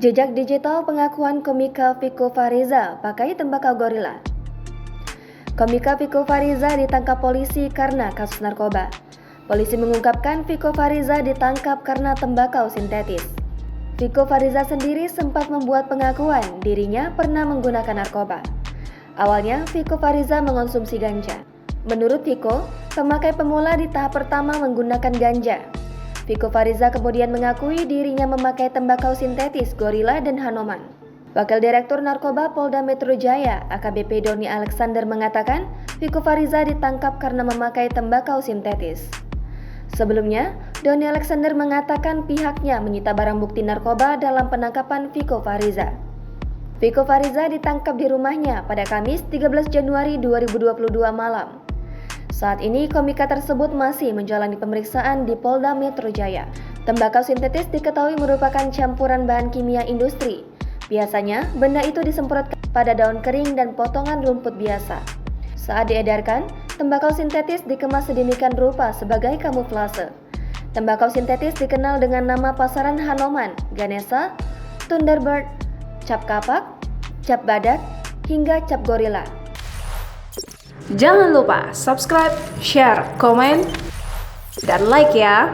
Jejak digital pengakuan komika Viko Fariza pakai tembakau gorila. Komika Viko Fariza ditangkap polisi karena kasus narkoba. Polisi mengungkapkan Viko Fariza ditangkap karena tembakau sintetis. Viko Fariza sendiri sempat membuat pengakuan dirinya pernah menggunakan narkoba. Awalnya Viko Fariza mengonsumsi ganja. Menurut Viko, pemakai pemula di tahap pertama menggunakan ganja. Viko Fariza kemudian mengakui dirinya memakai tembakau sintetis Gorilla dan Hanoman. Wakil Direktur Narkoba Polda Metro Jaya, AKBP Doni Alexander mengatakan, Viko Fariza ditangkap karena memakai tembakau sintetis. Sebelumnya, Doni Alexander mengatakan pihaknya menyita barang bukti narkoba dalam penangkapan Viko Fariza. Viko Fariza ditangkap di rumahnya pada Kamis 13 Januari 2022 malam. Saat ini komika tersebut masih menjalani pemeriksaan di Polda Metro Jaya. Tembakau sintetis diketahui merupakan campuran bahan kimia industri. Biasanya, benda itu disemprotkan pada daun kering dan potongan rumput biasa. Saat diedarkan, tembakau sintetis dikemas sedemikian rupa sebagai kamuflase. Tembakau sintetis dikenal dengan nama pasaran Hanoman, Ganesha, Thunderbird, cap kapak, cap badak, hingga cap gorila. Jangan lupa subscribe, share, komen, dan like ya!